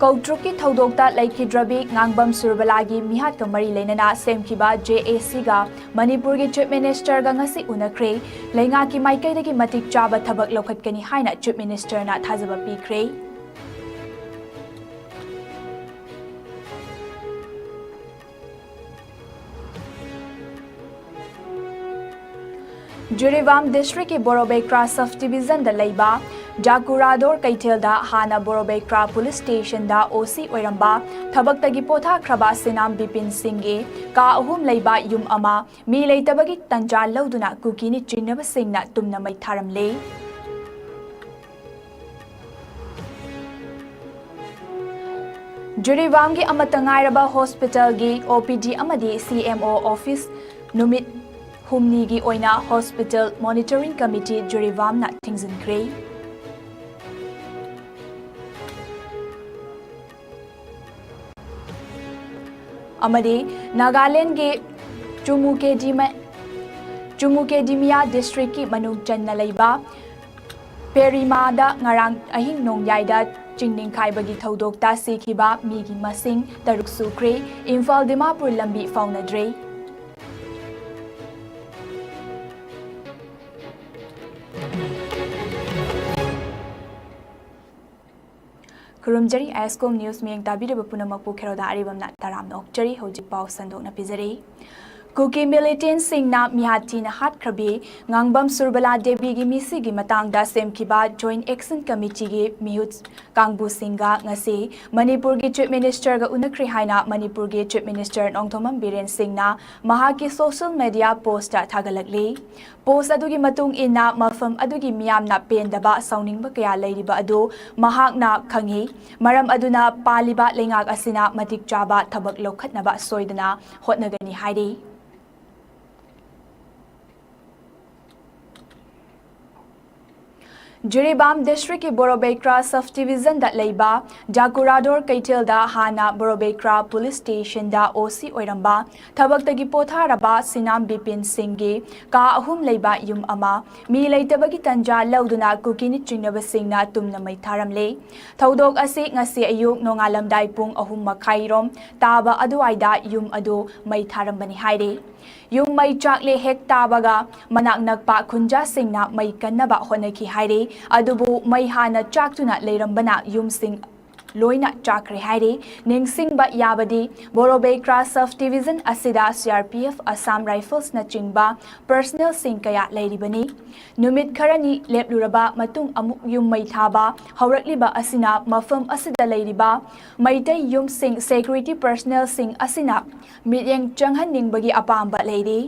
Koutrukki Thodokta Laikhidrabi Ngangbam Surbalagi Mihat Kamari Lenana Semkiba JAC ga Manipur gi Chief Minister ga ngasi unakre Lenga ki Maikai gi Matik Chaba Thabak Lokhatkani haina Chief Minister na thajaba pikre Jurivam District ki Borobekra Subdivision da Leiba Jakurador Kaitelda Hana Borobekra Police Station da OC Oiramba Thabaktagi Potha Kraba Sinam Bipin Singhe Ka Ahum Leiba Yum Ama Mi Leitabagi Tanja Lauduna Kukini Chinaba Singna Tumna Mai Tharamle Jurivam gi Amatangairaba Hospital gi OPD Amadi CMO Office Numit Humnigi Oina Hospital Monitoring Committee Jurivam na Tingzinkre Amadi Nagaland ge Chumukediya District ki Manung Channa Leiba Perimada Ngarang Ahing Nongyaida Chingning Kaibagi Thodokta Sikhiba Migi Masing Taruk Sukre Imphal Dimapur Lambi Faunadre Kurumjari ISCOM News Ming Tabida Punamakpu Keroda Aribam Nat Taram Nokjari Hojik Pau Sandok na Pizari Kuki militant Singna Mihati na Hat Krabi Ngangbam Surbala Devi gi Misi gi Matang da Semkiba Joint Action Committee gi Mihut Kangbu Singa ngasi Manipur gi Chief Minister ga unakri haina Manipur gi Chief Minister Nongthomam Biren Singna mahaki social media post ta thagalakli post adugi matung inna mafam adugi miyamna pendaba sauningba kaya leiriba adu mahakna khangi maram aduna paliba lengak asina matik chaba thabak lokhatnaba soidana hotnagani hairi Juribam District ki Borobekra Subdivision da Leiba Jakurador Kaitelda Hana Borobekra Police Station da OC Oiramba Thabaktagi Potharaba Sinam Bipin Singhe Ka Ahum Leiba Yum Ama Mi Leitabagi Tanja Lauduna Kukini Chingnaba Singna Tumna Mai Tharamle Thodok Asi Ngasi Ayuk Nongalamdai Pung Ahum Makhairom Taba Aduaida Yum Adu Mai Tharambani Haide Yung may chakle hek tabaga manak nagpa kunja singna may kanaba honaki haire adubu may hana chaktuna leirambana yung sing loina chakre haire ning sing ba yabadi Borobekra Subdivision asida CRPF Assam Rifles na chingba personal sing kaya leiribani numit kharani lepluraba matung amuk yung may thaba haurakliba asina mafam asida leiriba maitay yung sing security personnel sing asina mityang changhan ning bagi apamba leiri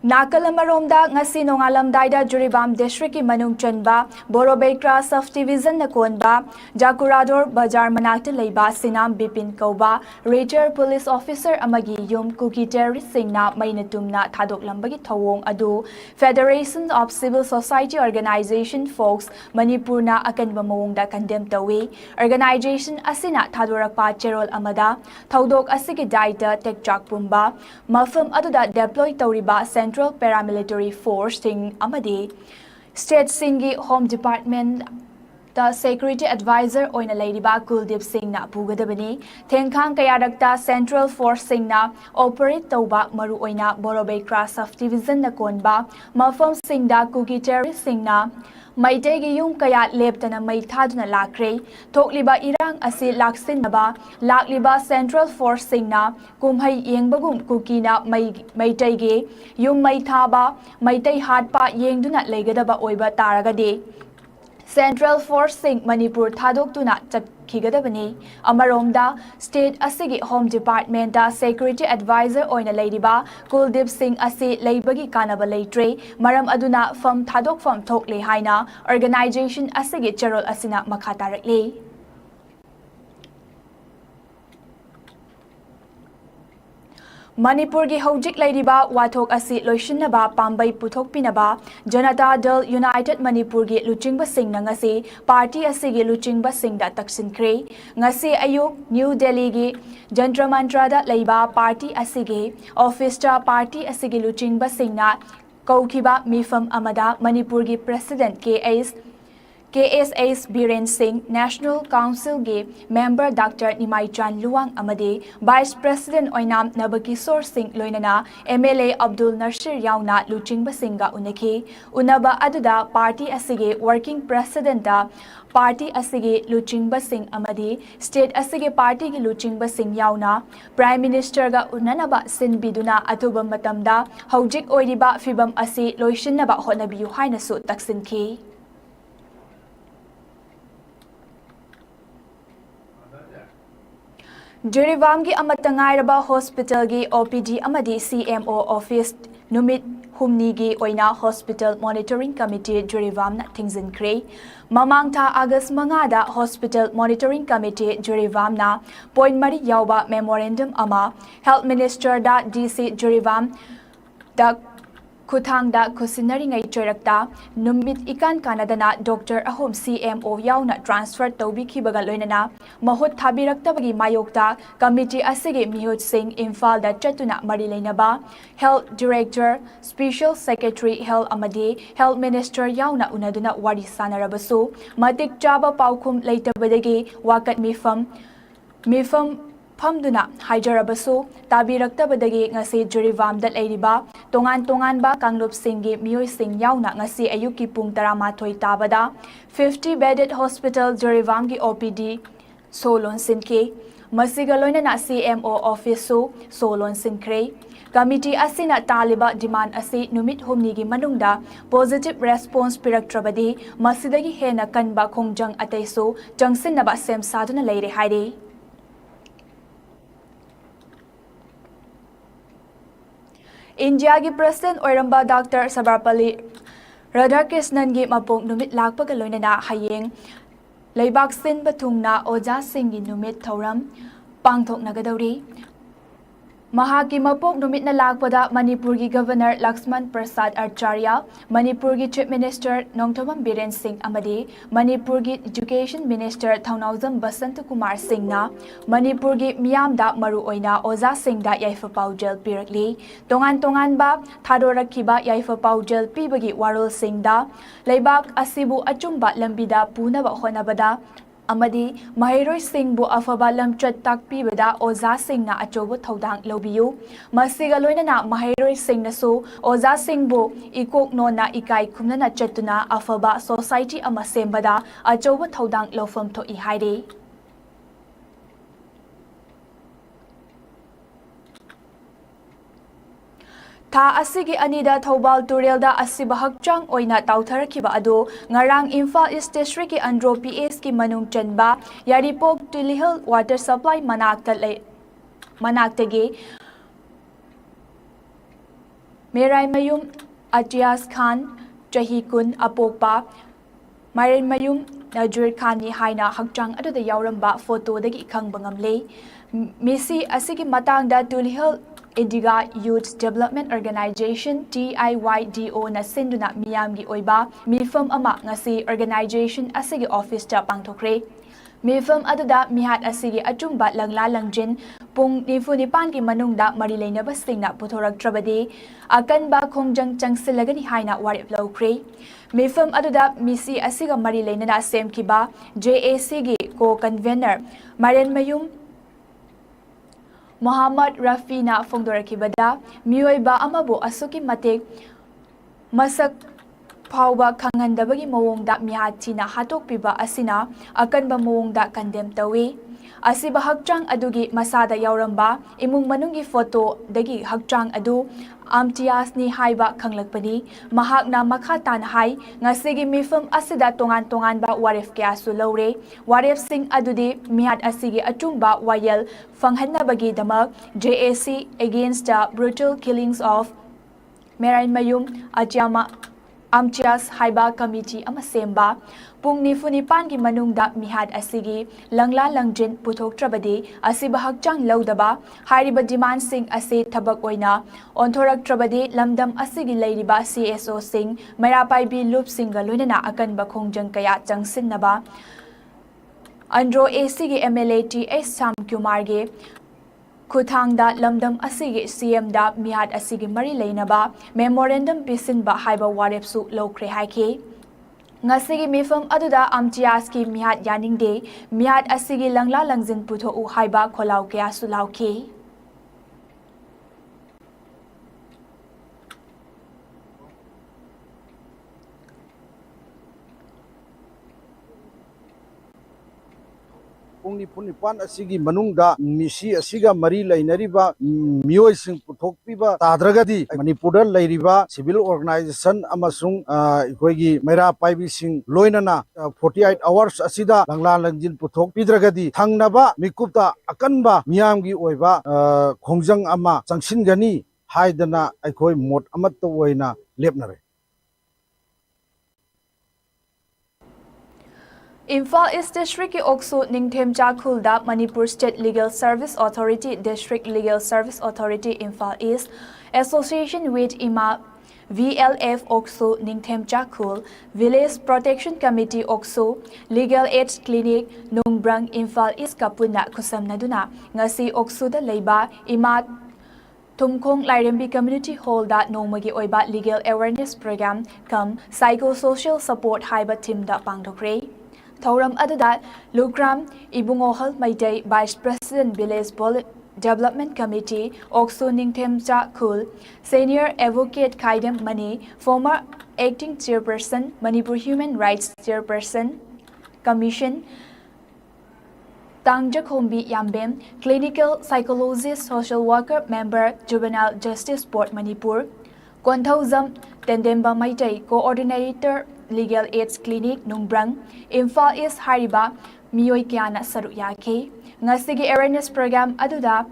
Nakalamaromda ngasi nongalamdaida Juribam District ki Manung Chanba Borobekra Subdivision na konba Jakurador Bajar Manakta Leiba Sinam Bipin Kauba Ranger Police Officer amagi yum Kuki Terrorist Singna Mainatumna Thadok Lambagi Thawong Adu Federation of Civil Society Organization Folks Manipur na akanba mawongda condemn tawi organization asina Thadorakpa Cherol Amada Thodok asigi daita Tekjak Pumba Mafam aduda deploy tawriba Central Paramilitary Force Sing Amadi State Singi Home Department the Security Advisor Oina Leiriba Kuldip Singh na Pugadabani Tengkhang Kayarakta Central Force Singh na operate tauba maru oina Borobekra Subdivision na konba Mafam Singh da Kuki Terrorist Singh na Maitegi yung kaya leptana may thaduna lakre Tokliba irang asi laksin naba Lakliba Central Force Singh na kumhay yengbagum kuki na maitegi yung may thaba maitay hadpa yengduna legadaba oiba taragade Central Force Singh Manipur Thadok-tuna Chakhigadabani Amaromda State Asigi Home Department da Security Advisor Oina Leiriba Kuldip Singh Asi Leibagi Kanaba Leitre Maram Aduna Fam Thadok Fam Thokle Haina Organization Asigi Cherol Asina Makhatarakle Manipur gi hojik leiriba wathok asi loishinnaba pambai puthok pinaba Janata Dal United Manipur gi luchingba sing na ngasi party asigi luchingba sing da taksinkhre ngasi ayuk New Delhi gi Jantra Mantra da leiba party asigi office ta party asigi luchingba sing na ꯀꯧꯈꯤꯕ ꯃꯤꯐꯝ ꯑꯃꯗ ꯃꯅꯤꯄꯨꯔꯒꯤ president KSH Biren Singh, National Council's member Dr. Nimaichan Luwang amadi Vice President Oinam Nabakisor Singh Loinana MLA Abdul Nasir Yauna Luchingba Singha unaki unaba aduda party asige working president da party asige Luchingba Singh amadi state asige party gi Luchingba Singh Yauna Prime Minister ga unanaba sinbiduna atuba matamda haujik oiriba fibam asi loishinnaba honabiyu haina su taksinki Jirivam gi amatangairaba hospital gi OPD amadi CMO office numit humni gi oina hospital monitoring committee Jirivam na tingzinkre mamang tha August mangada hospital monitoring committee Jirivam na point mari yauba memorandum ama health minister da DC Jirivam da Kuthangda kusinari chorakta numit ikan kanadana Dr. Ahom CMO yauna transfer tawbikibaga loinana mahut thabiraktabagi mayokta committee asige mihut Singh Imphal da chatuna mari leinaba health director special secretary health amadi health minister yauna unaduna wari sanarabasu matik chaba paukhum leitabadagi wakat mifam Pamduna Hajarabasu, Tabiraktabadagi ngasi Jirivam that Ladiba, Tongan ba Kanglup Singhi, Mio Sing Yauna ngasi Ayuki Pung Taramatoi Tabada, 50 bedded hospital Jirivangi OPD, Solon Sinke, Masigaloina na CMO office Solon Sinkre, Committee Asina Taliba demand asi numit humnigi manungda positive response piraktrabadi, Masidagi Hena Kanba Kongjang Ateso, Jangsin Naba Sem Saduna Lady Heidi. India gi President Oiramba Dr. Sabarpalli Radhakrishnan gi mapong numit lakpaga loinana hayeng Leibak Sin Batungna Oja Singh gi numit thauram pangthok nagadawri Mahaki mapok numit na lakpada Manipurgi Governor Laxman Prasad Acharya, Manipurgi Chief Minister Nongthamam Biren Singh amadi Manipurgi Education Minister Thaunauzam Basantu Kumar Singh na Manipurgi Miyamda Maru Oina Oza Singh da Yaifa Paujel Pirakli, Tongan ba Thadorakiba Yaifa Paujel Pibagi Warul Singh da Leibak Asibu Achumba Lambida Punaba Honabada Amadi Mahiroi Singh bu afaba lamchat takpibada Oza Singh na achobo thaudang lobiyu masiga loinana Mahiroi Singh na so Oza Singh bu ikok no na ikai khumna na chatuna afaba society ama sembada achobo thaudang lofam tho I haide Tha asigi anida Thobal Turelda asiba hakchang oina tautharakiba ado ngarang Imphal East District ki Andro PS ki manung chanba Yaripok Tulihal water supply manaktage Merai Mayum Atias Khan Chahikun Apokpa Marin Mayum Najur Khani haina hakchang ado da yauramba photo dagi khangbangamle Misi asigi matangda Tulihal Indiga Youth Development Organization TIYDO na sinduna miyamgi oiba mifam ama ngasi organization asigi office ta pangthokre mifam aduda mihat asigi achumba langla langjin pung nifunipan ki manungda marilena basingna puthorak trabadi akan ba khongjang changsilagani haina warip lawkre mifam aduda misi asiga marilena na semkiba JAC gi co-convener Maren Mayum Muhammad Rafina Fongdorakibada, Mioiba Amabu Asuki Matik, Masak Pauba Kangandabagi Mawongda Mihatina Hatok Piba Asina, Akanba Mawongda Kandem Tawi, Asiba Hakchang Adugi Masada Yauramba, Imung Manungi Photo Dagi Hakchang Adu, Amtias ni haiba Kanglakpani, Mahak na Makatan Hai, Ngasigi Mifam Asida Tongan ba Warif Kiasu Lore, Warif Singh Adudi, Mihat Asigi Atumba Wayel, Fanghanna Bagi Damak, JAC against the brutal killings of Merain Mayum, Ajama Amtias Haiba Committee Amasemba, Pung Nifunipan ki manungda mihat asigi, Langla Langjin Puthok Trabadi, Asiba Hakchang Laudaba, Hariba Diman Singh Asi Tabak Oina, Onthorak Trabadi, Lamdam Asigi Ladiba CSO Singh, Marapai B Loop Singa Lunana Akan Bakongjang Kaya Jangsin Naba, Andro ACG MLA TS Sam Kumarge, Kuthangda lamdam asigi CM da mihad asigi mari leinaba memorandum pisinba haiba warepsu lokre haiki. Ngasigi mifam aduda amtiaski mihad yaningde mihad asigi langla langjin putho u haiba kholau kya sulauki. Pungni punipan asigi manungda misi asiga mari lainariba mioi sing puthokpiba tadragadi Manipurda lairiba civil organization amasung ikoigi maira paibi sing loinana 48 hours asida langla langjin puthokpidragadi thangnaba mikupta akanba miyamgi oiba khongjang ama changsingani haidana aikoi mot amatto oina lepnare. Imphal East District ki Oksu Ningthem Chakhulda Manipur State Legal Service Authority District Legal Service Authority Imphal East Association with IMA VLF Oksu Ningthem Chakhul Village Protection Committee Oksu Legal Aid Clinic Nungbrang Imphal East Kapuna Kusamnaduna ngasi Oksu da leiba IMA Tumkong Lairembi Community Hall da Nomagi Oiba Legal Awareness Program kam Psychosocial Support Haiba Team da Pangdokre Thauram aduda Lukram Ibungohal Maitei Vice President Village Development Committee Oksu Ningthem Chakhul Senior Advocate Khaidam Mani former Acting Chairperson Manipur Human Rights Chairperson Commission Tangjakhombi Yambem Clinical Psychologist Social Worker Member Juvenile Justice Board Manipur Konthauzam Tendemba Maitei Coordinator Legal Aids Clinic Nungbrang Imphal East Hariba Miyoi Kiana Saru Yaki Ngasigi Awareness Program Aduda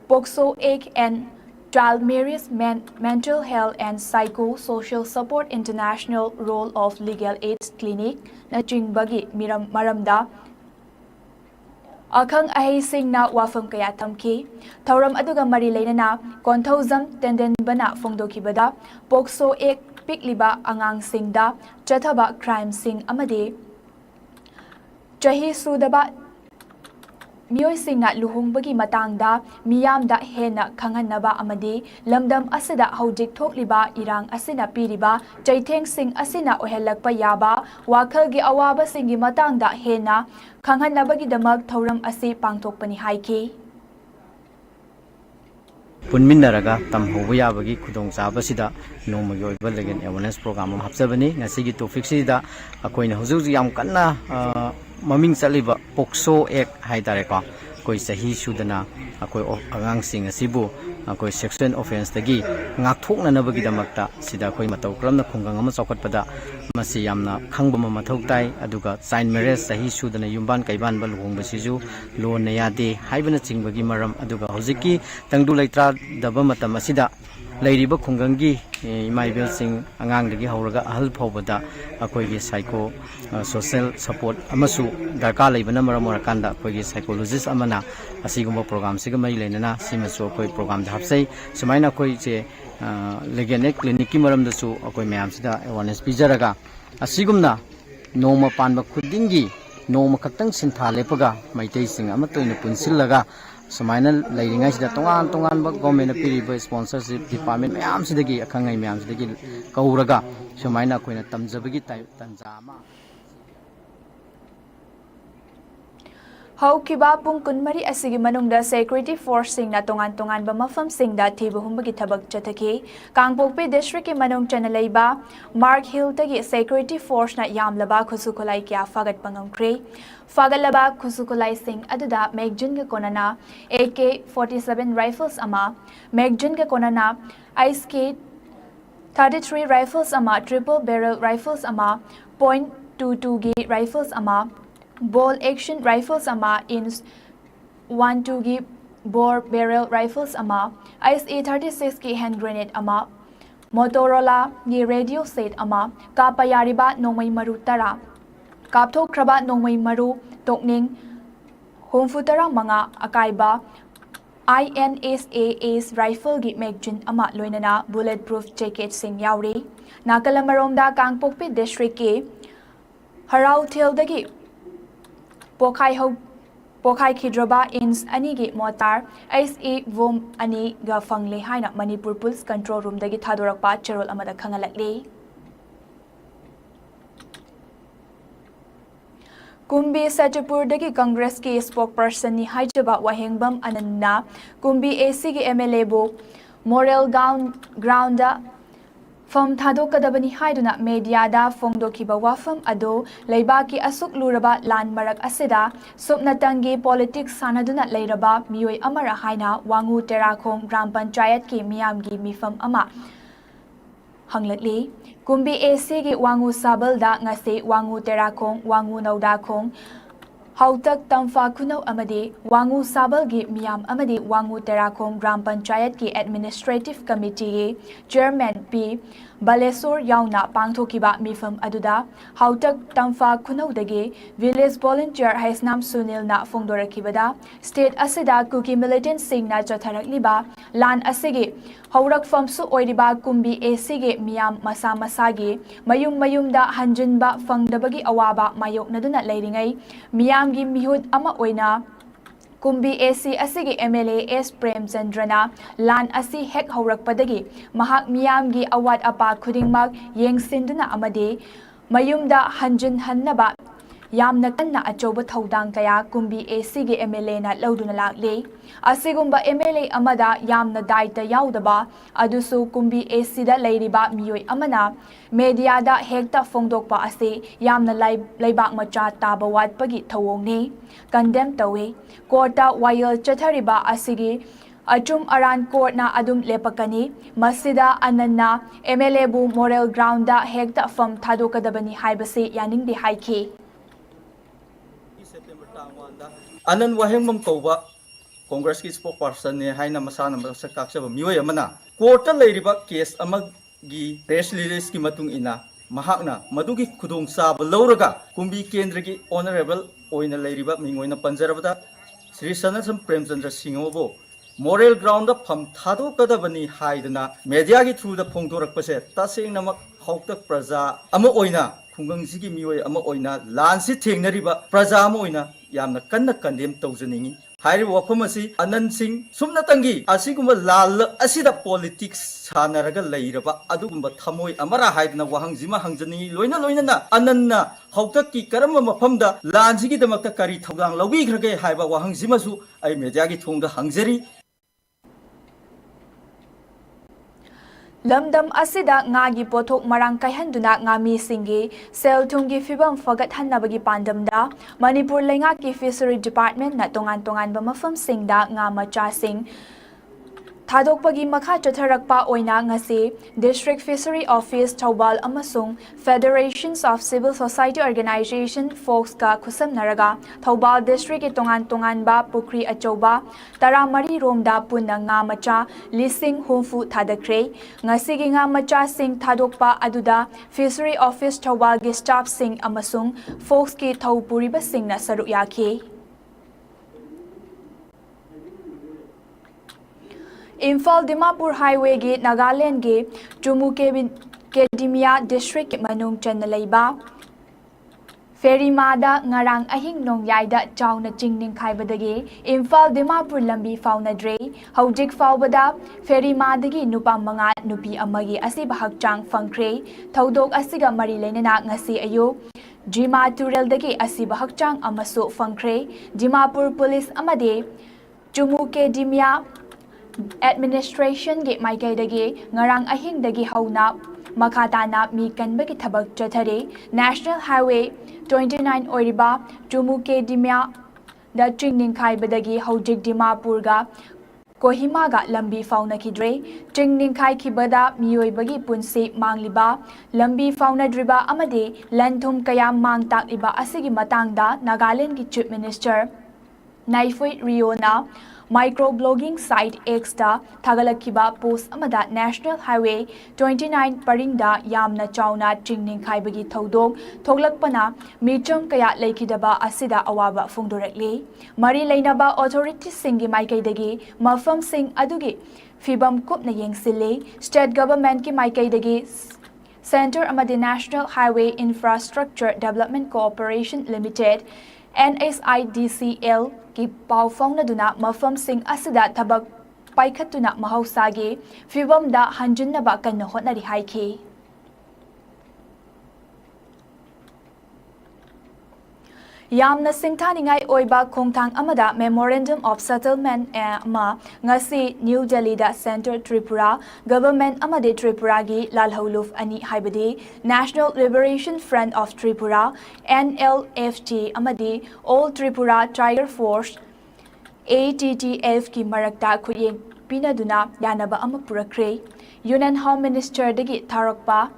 Pokso Egg and Child Marriage Mental Health and Psycho-Social Support International Role of Legal Aids Clinic Nachingbagi Maramda Akhang ahi sing na wafam kaya tamki Thauram aduga mari leinana Konthauzam Tendenbana Fongdokibada Pokso Egg Pikliba angang singda chathaba crime sing amadi chahi sudaba mioi singna luhungbagi matangda miyamda hena khanghanaba amadi lamdam asida hojik thokliba irang asina piriba chaitheng sing asina ohelakpa yaba wakhalgi awaba singi matangda hena khanghanabagi damak thauram asi pangthokpani haiki Punminaraga tamhoba yabagi khudongchaba sida nongmagi oiba legal awareness program am hapsabani ngasigi topic sida akoina hujuju yam kanna maming chaliba pokso act haidare ko koi sahi sudana akoi agang sing asibu akoi sexual offense tagi ngakthokna nabagi damakta sida koi matau kramna khungang ama chawkatpada masi yamna khangba ma mathau tai aduga child marriage sahi sudana yumban kaiban ba luhongba siju lon na yade haibana chingbagi maram aduga hojiki tangdu leitra daba matam asida leiriba khungangi imaibel sing angang dagi hauraga ahal phobada akoi gi psycho social support amasu darka leibana maram morakanda akoi gi psychologist amana asigumba program siga mai leinana simasu akoi program da hapsai sumaina akoi je legal clinic ki maram dasu akoi mayam sida awareness pijaraga asigumna noma panba khudingi noma khaktang sintha lepaga maitai sing amatoina punsillaga sumaina leiringai sida tongan tongan ba government piriba sponsorship department mayam sidagi akhangai mayam sidagi kauraga sumaina koina tamjabagi tanjama Haukiba pung kunmari asigi manungda security force sing na tongan ba mafam sing da thibu humbagi thabak chathaki Kangpokpi district ki manung chanalaiba Mark Hill tagi security force na yamlaba khusukulai kya fagat pangamkre fagalaba khusukulai sing aduda megjun ga konana AK-47 rifles ama megjun ga konana ISK 33 rifles ama triple barrel rifles ama .22 gi rifles ama ball action rifles ama in 12 gi bore barrel rifles ama ISA-36 ki hand grenade ama Motorola gi radio set ama kapayariba nongmai maru tara kapthokraba nongmai maru tokning humfutara manga akaiba INSA's rifle gi magazine ama loinana bulletproof jacket sing yauri Nakalamaromda Kangpokpi district ki Harau Thildagi Pokhai Ho ꯄꯣꯈꯥꯏꯈꯤꯗ꯭ꯔꯕ ꯏꯟꯁ ꯑꯅꯤꯒꯤ motor SE ꯚꯣꯝ ꯑꯅꯤꯒ ꯐꯪꯂꯦ ꯍꯥꯏꯅ Manipur police control ꯔꯨꯝꯗꯒꯤ ꯊꯥꯗꯣꯔꯛꯄ ꯆꯦꯔꯣꯜ ꯑꯃꯗ ꯈꯪꯍꯜꯂꯛꯂꯤ꯫ ꯀꯨꯝꯕꯤ ꯁꯦꯇꯨꯄꯨꯔꯗꯒꯤ ꯀꯪꯒ꯭ꯔꯦꯁꯀꯤ ꯁ꯭ꯄꯣꯛꯄꯔꯁꯟꯅꯤ ꯍꯥꯏꯖꯕ ꯋꯥꯍꯦꯡꯕꯝ ꯑꯅꯟꯅ ꯀꯨꯝꯕꯤ ACꯒꯤ MLAꯕꯨ ꯃꯣꯔꯦꯜ ꯒ꯭ꯔꯥꯎꯟꯗ ꯐꯝ ꯊꯥꯗꯣꯛꯀꯗꯕꯅꯤ ꯍꯥꯏꯗꯨꯅ ꯃꯦꯗꯤꯌꯥꯗ ꯐꯣꯡꯗꯣꯛꯈꯤꯕ ꯋꯥꯐꯝ ꯑꯗꯨ ꯂꯩꯕꯥꯛꯀꯤ ꯑꯁꯨꯛ ꯂꯨꯔꯕ ꯂꯥꯟ ꯃꯔꯛ ꯑꯁꯤꯗ ꯁꯨꯞꯅꯇꯪꯒꯤ ꯄꯣꯂꯤꯇꯤꯛꯁ ꯁꯥꯟꯅꯗꯨꯅ ꯂꯩꯔꯕ ꯃꯤꯑꯣꯏ ꯑꯃꯔ ꯍꯥꯏꯅ ꯋꯥꯡꯉꯨ ꯇꯦꯔꯥꯈꯣꯡ ꯒ꯭ꯔꯥꯝ ꯄꯟꯆꯥꯌꯠꯀꯤ ꯃꯤꯌꯥꯝꯒꯤ ꯃꯤꯐꯝ ꯑꯃ ꯍꯪꯂꯛꯂꯤ꯫ ꯀꯨꯝꯕꯤ ACꯒꯤ ꯋꯥꯡꯉꯨ ꯁꯥꯕꯜꯗ ꯉꯁꯤ ꯋꯥꯡꯉꯨ ꯇꯦꯔꯥꯈꯣꯡ, ꯋꯥꯡꯉꯨ ꯅꯧꯗꯥꯈꯣꯡ, ꯍꯥꯎꯇꯛ ꯇꯝꯐꯥ ꯈꯨꯅꯧ ꯑꯃꯗꯤ ꯋꯥꯡꯉꯨ ꯁꯥꯕꯜꯒꯤ ꯃꯤꯌꯥꯝ ꯑꯃꯗꯤ ꯋꯥꯡꯉꯨ ꯇꯦꯔꯥꯈꯣꯡ gram ꯄꯟꯆꯥꯌꯠꯀꯤ administrative ꯀꯃꯤꯇꯤꯒꯤ chairman P. Balasore ꯌꯥꯎꯅ ꯄꯥꯡꯊꯣꯛꯈꯤꯕ ꯃꯤꯐꯝ ꯑꯗꯨꯗ ꯍꯥꯎꯇꯛ ꯇꯝꯐꯥ ꯈꯨꯅꯧꯗꯒꯤ ꯚꯤꯂꯦꯖ ꯚꯣꯂꯨꯟꯇꯤꯌꯔ ꯍꯩꯁꯅꯥꯝ ꯁꯨꯅꯤꯜꯅ ꯐꯣꯡꯗꯣꯔꯛꯈꯤꯕꯗ ꯁ꯭ꯇꯦꯠ ꯑꯁꯤꯗ ꯀꯨꯀꯤ ꯃꯤꯂꯤꯇꯦꯟꯠꯁꯤꯡꯅ ꯆꯠꯊꯔꯛꯂꯤꯕ ꯂꯥꯟ ꯑꯁꯤꯒꯤ ꯍꯧꯔꯛꯐꯝꯁꯨ ꯑꯣꯏꯔꯤꯕ ꯀꯨꯝꯕꯤ ACꯒꯤ ꯃꯤꯌꯥꯝ ꯃꯁꯥ ꯃꯁꯥꯒꯤ ꯃꯌꯨꯝꯗ ꯍꯟꯖꯤꯟꯕ ꯐꯪꯗꯕꯒꯤ ꯑꯋꯥꯕ ꯃꯥꯌꯣꯛꯅꯗꯨꯅ ꯂꯩꯔꯤꯉꯩ ꯃꯤꯌꯥꯝꯒꯤ ꯃꯤꯍꯨꯠ ꯑꯃ ꯑꯣꯏꯅ ꯀꯨꯝꯕꯤ AC ꯑꯁꯤꯒꯤ MLA S. ꯄ꯭ꯔꯦꯝꯆꯟꯗ꯭ꯔꯅ ꯂꯥꯟ ꯑꯁꯤ ꯍꯦꯛ ꯍꯧꯔꯛꯄꯗꯒꯤ ꯃꯍꯥꯛ ꯃꯤꯌꯥꯝꯒꯤ ꯑꯋꯥꯠ ꯑꯄꯥ ꯈꯨꯗꯤꯡꯃꯛ ꯌꯦꯡꯁꯤꯟꯗꯨꯅ ꯑꯃꯗꯤ ꯃꯌꯨꯝꯗ ꯍꯟꯖꯤꯟꯍꯟꯅꯕ ꯌꯥꯝꯅ ꯀꯟꯅ ꯑꯆꯧꯕ ꯊꯧꯗꯥꯡ kaya ꯀꯨꯝꯕꯤ ACꯒꯤ MLAꯅ ꯂꯧꯗꯨꯅ ꯂꯥꯛꯂꯤ꯫ ꯑꯁꯤꯒꯨꯝꯕ MLA ꯑꯃꯗ ꯌꯥꯝꯅ ꯗꯥꯏꯇ ꯌꯥꯎꯗꯕ ꯑꯗꯨꯁꯨ ꯀꯨꯝꯕꯤ ACꯗ ꯂꯩꯔꯤꯕ ꯃꯤꯑꯣꯏ ꯑꯃꯅ ꯃꯦꯗꯤꯌꯥꯗ ꯍꯦꯛꯇ ꯐꯣꯡꯗꯣꯛꯄ ꯑꯁꯤ ꯌꯥꯝꯅ ꯂꯩꯕꯥꯛ ꯃꯆꯥ ꯇꯥꯕ ꯋꯥꯠꯄꯒꯤ ꯊꯧꯑꯣꯡꯅꯤ꯫ ꯀꯟꯗꯦꯝ ꯇꯧꯏ꯫ ꯀꯣꯔꯠꯇ ꯋꯥꯌꯦꯜ ꯆꯠꯊꯔꯤꯕ ꯑꯁꯤꯒꯤ ꯑꯆꯨꯝ ꯑꯔꯥꯟ ꯀꯣꯔꯠꯅ ꯑꯗꯨꯝ ꯂꯦꯞꯄꯛꯀꯅꯤ꯫ ꯃꯁꯤꯗ ꯑꯅꯟꯅ MLAꯕꯨ ꯃꯣꯔꯦꯜ ꯒ꯭ꯔꯥꯎꯟꯗ ꯍꯦꯛꯇ ꯐꯝ ꯊꯥꯗꯣꯛꯀꯗꯕꯅꯤ ꯍꯥꯏꯕꯁꯤ ꯌꯥꯅꯤꯡꯗꯦ ꯍꯥꯏꯈꯤ꯫ ꯑꯅꯟ ꯋꯥꯍꯦꯡꯕꯝ ꯀꯧꯕ ꯀꯣꯡꯒ꯭ꯔꯦꯁꯀꯤ ꯁ꯭ꯄꯣꯛꯄꯔꯁꯟꯅꯦ ꯍꯥꯏꯅ ꯃꯁꯥꯅ ꯃꯁꯛ ꯇꯥꯛꯆꯕ ꯃꯤꯑꯣꯏ ꯑꯃꯅ ꯀꯣꯔꯠꯇ ꯂꯩꯔꯤꯕ ꯀꯦꯁ ꯑꯃꯒꯤ ꯄ꯭ꯔꯦꯁ ꯔꯤꯂꯤꯖꯀꯤ ꯃꯇꯨꯡ ꯏꯟꯅ ꯃꯍꯥꯛꯅ ꯃꯗꯨꯒꯤ ꯈꯨꯗꯣꯡꯆꯥꯕ ꯂꯧꯔꯒ ꯀꯨꯝꯕꯤ ꯀꯦꯟꯗ꯭ꯔꯒꯤ ꯑꯣꯅꯔꯦꯕꯜ ꯑꯣꯏꯅ ꯂꯩꯔꯤꯕ ꯃꯤꯡ ꯑꯣꯏꯅ ꯄꯟꯖꯔꯕꯗ ಶ್ರೀ ꯁꯅꯁꯝ ꯄ꯭ꯔꯦꯝꯆꯟꯗ꯭ꯔ ꯁꯤꯡꯍꯕꯨ ꯃꯣꯔꯦꯜ ꯒ꯭ꯔꯥꯎꯟꯗ ꯐꯝ ꯊꯥꯗꯣꯛꯀꯗꯕꯅꯤ ꯍꯥꯏꯗꯨꯅ ꯃꯦꯗꯤꯌꯥꯒꯤ ꯊ꯭ꯔꯨꯗ ꯐꯣꯡꯗꯣꯔꯛꯄꯁꯦ ꯇꯁꯦꯡꯅꯃꯛ ꯍꯥꯎꯇꯛ ꯄ꯭ꯔꯖꯥ ꯑꯃ ꯑꯣꯏꯅ ꯈꯨꯡꯒꯪꯁꯤꯒꯤ ꯃꯤꯑꯣꯏ ꯑꯃ ꯑꯣꯏꯅ ꯂꯥꯟꯁꯤ ꯊꯦꯡꯅꯔꯤꯕ ꯄ꯭ꯔꯖꯥ ꯑꯃ ꯑꯣꯏꯅ ꯌꯥꯝꯅ ꯀꯟꯅ ꯀꯟꯗꯦꯝ ꯇꯧꯖꯅꯤꯡꯉꯤ꯫ ꯍꯥꯏꯔꯤꯕ ꯋꯥꯐꯝ ꯑꯁꯤ ꯑꯅꯟ ꯁꯤꯡ ꯁꯨꯞꯅꯇꯪꯒꯤ ꯑꯁꯤꯒꯨꯝꯕ ꯂꯥꯜ ꯑꯁꯤꯗ ꯄꯣꯂꯤꯇꯤꯛꯁ ꯁꯥꯟꯅꯔꯒ ꯂꯩꯔꯕ ꯑꯗꯨꯒꯨꯝꯕ ꯊꯃꯣꯏ ꯑꯃꯔ ꯍꯥꯏꯗꯅ ꯋꯥꯍꯪꯁꯤꯃ ꯍꯪꯖꯅꯤꯡꯉꯤ꯫ ꯂꯣꯏꯅꯅ ꯑꯅꯟꯅ ꯍꯥꯎꯇꯛꯀꯤ ꯀꯔꯝꯕ ꯃꯐꯝꯗ ꯂꯥꯟꯁꯤꯒꯤꯗꯃꯛꯇ ꯀꯔꯤ ꯊꯧꯗꯥꯡ ꯂꯧꯕꯤꯈ꯭ꯔꯒꯦ ꯍꯥꯏꯕ ꯋꯥꯍꯪꯁꯤꯃꯁꯨ ꯑꯩ ꯃꯦꯗꯤꯌꯥꯒꯤ ꯊꯣꯡꯗ ꯍꯪꯖꯔꯤ꯫ ꯂꯝꯗꯝ ꯑꯁꯤꯗ ꯉꯥꯒꯤ ꯄꯣꯠꯊꯣꯛ ꯃꯔꯥꯡ ꯀꯥꯏꯍꯟꯗꯨꯅ ꯉꯥꯃꯤꯁꯤꯡꯒꯤ ꯁꯦꯜ ꯊꯨꯝꯒꯤ ꯐꯤꯚꯝ ꯐꯒꯠꯍꯟꯅꯕꯒꯤ ꯄꯥꯟꯗꯝꯗ ꯃꯅꯤꯄꯨꯔ ꯂꯩꯉꯥꯛꯀꯤ ꯐꯤꯁꯔꯤ ꯗꯤꯄꯥꯔꯠꯃꯦꯟꯠꯅ ꯇꯣꯉꯥꯟꯕ ꯃꯐꯝꯁꯤꯡꯗ ꯉꯥ ꯃꯆꯥꯁꯤꯡ ꯊꯥꯗꯣꯛꯄꯒꯤ ꯃꯈꯥ ꯆꯠꯊꯔꯛꯄ ꯑꯣꯏꯅ ꯉꯁꯤ ꯗꯤꯁꯇ꯭ꯔꯤꯛ ꯐꯤꯁꯔꯤ ꯑꯣꯐꯤꯁ ꯊꯧꯕꯥꯜ ꯑꯃꯁꯨꯡ federations of civil society organisation ꯐꯣꯛꯁꯀ ꯈꯨꯠꯁꯝꯅꯔꯒ ꯊꯧꯕꯥꯜ ꯗꯤꯁꯇ꯭ꯔꯤꯛꯀꯤ ꯇꯣꯉꯥꯟꯕ ꯄꯨꯈ꯭ꯔꯤ ꯑꯆꯧꯕ 13 ꯔꯣꯝꯗ ꯄꯨꯟꯅ ꯉꯥ ꯃꯆꯥ 50,000 ꯊꯥꯗꯈ꯭ꯔꯦ꯫ ꯉꯁꯤꯒꯤ ꯉꯥ ꯃꯆꯥꯁꯤꯡ ꯊꯥꯗꯣꯛꯄ ꯑꯗꯨꯗ ꯐꯤꯁꯔꯤ ꯑꯣꯐꯤꯁ ꯊꯧꯕꯥꯜꯒꯤ ꯁ꯭ꯇꯥꯐꯁꯤꯡ ꯑꯃꯁꯨꯡ ꯐꯣꯛꯁꯀꯤ ꯊꯧ ꯄꯨꯔꯤꯕꯁꯤꯡꯅ ꯁꯔꯨꯛ ꯌꯥꯈꯤ꯫ ꯏꯝꯐꯥꯜ ꯗꯤꯃꯥꯄꯨꯔ ꯍꯥꯏꯋꯦꯒꯤ ꯅꯥꯒꯥꯂꯦꯟꯗꯒꯤ ꯆꯨꯃꯨꯀꯦꯗꯤꯃꯤꯌꯥ ꯗꯤꯁꯇ꯭ꯔꯤꯛꯀꯤ ꯃꯅꯨꯡ ꯆꯟꯅ ꯂꯩꯕ ꯐꯦꯔꯤꯃꯥꯗ ꯉꯔꯥꯡ ꯑꯍꯤꯡ ꯅꯣꯡꯌꯥꯏꯗ ꯆꯥꯎꯅ ꯆꯤꯡ ꯅꯤꯡꯈꯥꯏꯕꯗꯒꯤ ꯏꯝꯐꯥꯜ ꯗꯤꯃꯥꯄꯨꯔ ꯂꯝꯕꯤ ꯐꯥꯎꯅꯗ꯭ꯔꯦ꯫ ꯍꯧꯖꯤꯛ ꯐꯥꯎꯕꯗ ꯐꯦꯔꯤꯃꯥꯗꯒꯤ ꯅꯨꯄꯥ 5, ꯅꯨꯄꯤ 1ꯒꯤ ꯑꯁꯤꯕ ꯍꯛꯆꯥꯡ ꯐꯪꯈ꯭ꯔꯦ꯫ ꯊꯧꯗꯣꯛ ꯑꯁꯤꯒ ꯃꯔꯤ ꯂꯩꯅꯅ ꯉꯁꯤ ꯑꯌꯨꯛ ꯖꯤꯃꯥ ꯇꯨꯔꯦꯜꯗꯒꯤ ꯑꯁꯤꯕ ꯍꯛꯆꯥꯡ ꯑꯃꯁꯨ ꯐꯪꯈ꯭ꯔꯦ꯫ ꯗꯤꯃꯥꯄꯨꯔ ꯄꯨꯂꯤꯁ ꯑꯃꯗꯤ ꯆꯨꯃꯨꯀꯦꯗꯤꯃꯤꯌꯥ ꯑꯦꯗꯃꯤꯅꯤꯁꯇ꯭ꯔꯦꯁꯟꯒꯤ ꯃꯥꯏꯀꯩꯗꯒꯤ ꯉꯔꯥꯡ ꯑꯍꯤꯡꯗꯒꯤ ꯍꯧꯅ ꯃꯈꯥ ꯇꯥꯅ ꯃꯤ ꯀꯟꯕꯒꯤ ꯊꯕꯛ ꯆꯠꯊꯔꯤ꯫ ꯅꯦꯁꯅꯦꯜ ꯍꯥꯏꯋꯦ 29 ꯑꯣꯏꯔꯤꯕ ꯆꯨꯃꯨꯀꯦꯗꯤꯃꯤꯌꯥꯗ ꯆꯤꯡ ꯅꯤꯡꯈꯥꯏꯕꯗꯒꯤ ꯍꯧꯖꯤꯛ ꯗꯤꯃꯥꯄꯨꯔꯒ ꯀꯣꯍꯤꯃꯥꯒ ꯂꯝꯕꯤ ꯐꯥꯎꯅꯈꯤꯗ꯭ꯔꯦ꯫ ꯆꯤꯡ ꯅꯤꯡꯈꯥꯏꯈꯤꯕꯗ ꯃꯤꯑꯣꯏꯕꯒꯤ ꯄꯨꯟꯁꯤ ꯃꯥꯡꯂꯤꯕ, ꯂꯝꯕꯤ ꯐꯥꯎꯅꯗ꯭ꯔꯤꯕ ꯑꯃꯗꯤ ꯂꯟ ꯊꯨꯝ kaya ꯃꯥꯡ ꯇꯥꯛꯂꯤꯕ ꯑꯁꯤꯒꯤ ꯃꯇꯥꯡꯗ ꯅꯥꯒꯥꯂꯦꯟꯗꯒꯤ chief minister Neiphiu Rio micro blogging site Xꯇ ꯊꯥꯒꯠꯂꯛꯈꯤꯕ ꯄꯣꯁꯠ ꯑꯃꯗ ꯅꯦꯁꯅꯦꯜ ꯍꯥꯏꯋꯦ 29 ꯄꯔꯤꯡꯗ ꯌꯥꯝꯅ ꯆꯥꯎꯅ ꯆꯤꯡ ꯅꯤꯡꯈꯥꯏꯕꯒꯤ ꯊꯧꯗꯣꯛ ꯊꯣꯛꯂꯛꯄꯅ ꯃꯤꯆꯝ kaya ꯂꯩꯈꯤꯗꯕ ꯑꯁꯤꯗ ꯑꯋꯥꯕ ꯐꯣꯡꯗꯣꯔꯛꯂꯤ꯫ ꯃꯔꯤ ꯂꯩꯅꯕ ꯑꯣꯊꯣꯔꯤꯇꯤꯁꯤꯡꯒꯤ ꯃꯥꯏꯀꯩꯗꯒꯤ ꯃꯐꯝꯁꯤꯡ ꯑꯗꯨꯒꯤ ꯐꯤꯚꯝ ꯀꯨꯞꯅ ꯌꯦꯡꯁꯤꯜꯂꯤ꯫ ꯁ꯭ꯇꯦꯠ ꯒꯚꯔꯟꯃꯦꯟꯠꯀꯤ ꯃꯥꯏꯀꯩꯗꯒꯤ ꯁꯦꯟꯇꯔ ꯑꯃꯗꯤ national highway infrastructure development cooperation limited NSIDCL ki pau faunaduna mafamsing asida thabak paikhatuna mahausagi fibamda hanjinnaba kanna hotnari haiki. Yamna singthaningai oiba khongthang amada Memorandum of Settlement ama ngasi New Delhi da Center Tripura Government amade Tripura gi lalholuf ani haibadi National Liberation Front of Tripura NLFT amadi All Tripura Tiger Force ATTF ki marakta khuyeng pinaduna yanaba ama purakre Union Home Minister dagi tharakpa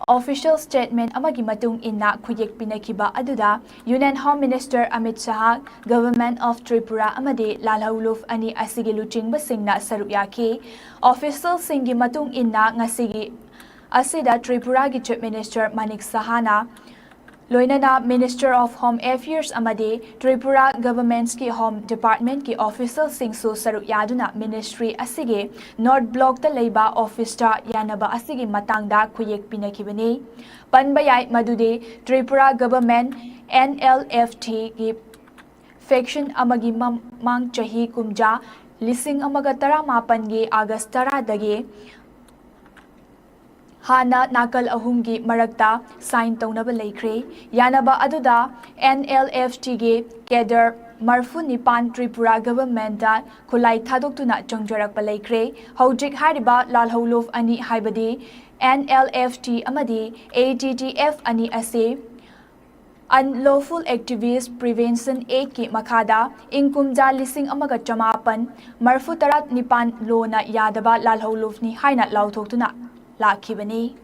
Official statement amagi matung inna khuyek pinakiba aduda Union Home Minister Amit Shah Government of Tripura amadi lalhauluf ani asigi luchingba singna saruyaki official singi matung inna ngasigi asida Tripura gi Chief Minister Manik Sahana Loinana Minister of Home Affairs amadi Tripura Government's ki Home Department ki official singsu saruyaduna Ministry asigi North Block ta leiba office ta yanaba asigi matangda khuyek pinakibani panbayai madude Tripura Government NLFT ki faction amagi mang chahi kumja lising amaga tara mapan gi August tara dagi Hana nakal ahumgi marakta sign taunaba laikre yanaba aduda NLFT ge keder marfu nipan Tripura government da khulai thadoktuna changjarakpa laikre hojik hariba lalholuf ani haibadi NLFT amadi ATTF ani ase Unlawful Activist Prevention Act ki makhada ingkumja lising amaga chamapan marfu tarat nipan lo na yadaba lalholuf ni haina lauthokuna Lakibani.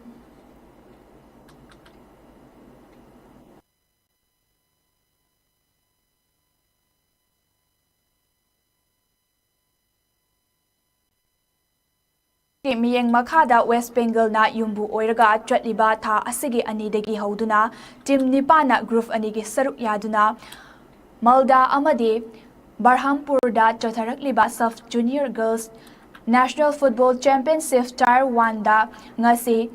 Miyeng makhada West Bengal na yumbu oiraga chatliba tha asigi anidagi hauduna team nipana group anigi saruk yaduna Malda amadi Barhampur da chatharakliba sub junior girls National Football Championship Tier 1 da ngasi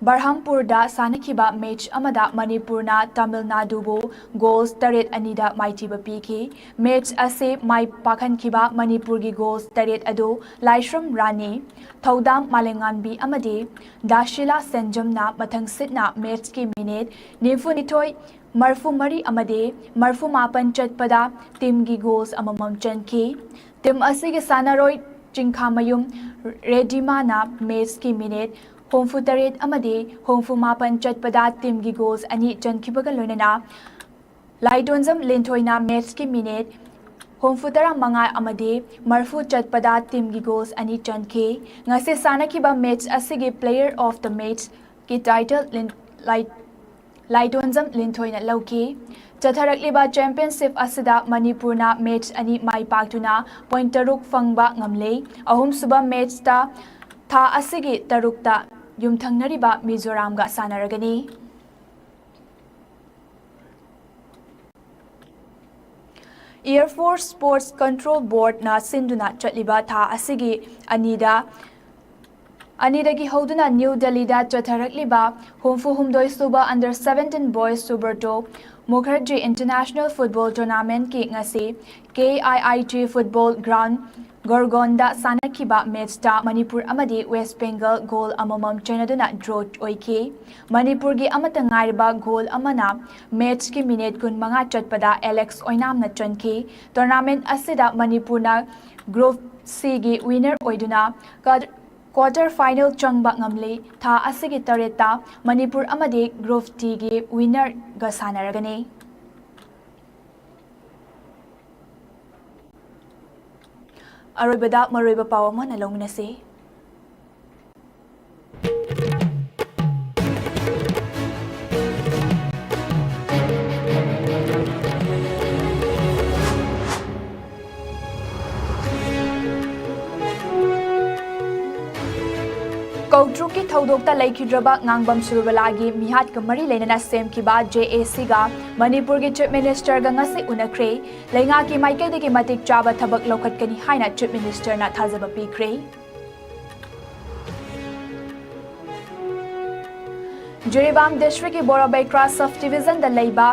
Barhampur da sanakiba match amada Manipur na Tamil Nadu bu goals taret anida maitiba piki match ase mai pakhan kiba Manipur gi goals taret adu Laishram Rani Thodam Malenganbi amadi Dashila Senjam na mathang sitna match ki minute nifu nithoi marfu mari amade marfu mapan chatpada team gi goals amamam chanki team ase gi sanaroi Chingkhamayum Redimana match ki minute Hongfu taret amadi Hongfu mapan chatpada team gi goals ani chankibaga loinana Laidonjam Lintoina match ki minute Hongfu tara manga amadi marfu chatpada team gi goals ani chanki ngase sanakiba match asigi player of the match ki title Laidonjam Lintoina lauki Chatharakliba championship asida Manipurna match ani mai paktuna point taruk fangba ngamle ahum suba match ta tha asigi tarukta yumthangnariba Mizoram ga sanaragani Air Force Sports Control Board na sinduna chatliba tha asigi Anidagi hauduna New Delhi da chatharakliba humfu humdoi suba under 17 boys Suberto Mukherjee International Football Tournament ki ngasi KIIT Football Ground Gorgonda sanakiba match ta Manipur amadi West Bengal goal amamam chenaduna draw oiki Manipur gi amata ngairiba goal amana match ki minute kun manga chatpada Alex Oinam na chanki tournament asida Manipur na Group C gi winner oiduna quarter final changba ngamle tha asigi tareta Manipur amadi Group T gi winner ga sanaragani Arobada maroiba pawama na longminasi Kautruki Thodokta Laikidraba Ngangbam Surubalagi Mihat Kamari Lenana Sem Kiba JAC ga Manipur gi Chief Minister ga ngasi unakre Lenga ki Michael de ki matik chaba thabak lokhat kani haina Chief Minister na thazaba pikre Jiribam District ki Borobay Cross Subdivision da Leiba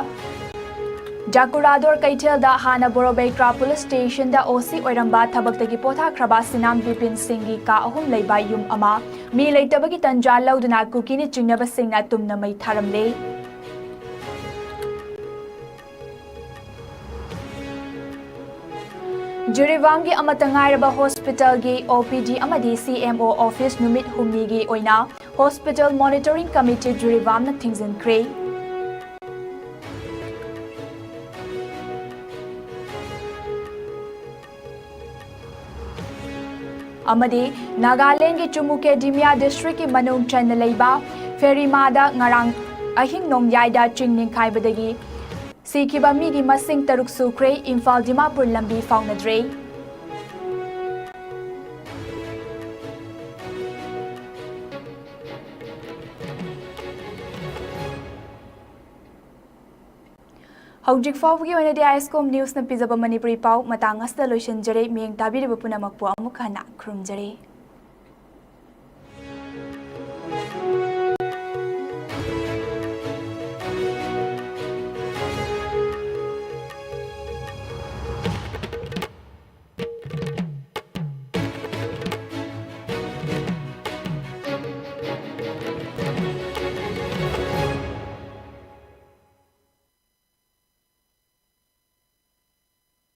Jacurador Kaitelda Hana Borobekra Police Station da OC Oiramba Tabak Pota Kraba Sinam Bipin Singhi Ka Ahum Leba Yum Ama Mi Leitabaki Tanja Laudana Kukini Chinaba Singna Tumna Mai Tharamle Jurivamgi Amatangairaba Hospital Gi OPD Amadi CMO Office Numit Humnigi Oina Hospital Monitoring Committee Jurivamna Thingzin Kray Amadi Nagaland ki Chumuke Dimya District ki Manung Chan Leiba Ferimada Ngarang Ahing Nong Yaida Chingning Kaibadagi Sikiba Migi Masing Taruk Sukre Infal Dimapur Lambi Faunadre Hojik Fawgi on the ISCOM News na Pizaba Manipuri Pau Matangas the Lucian Jere Ming Tabi Punamakpo Mukana Krum Jere.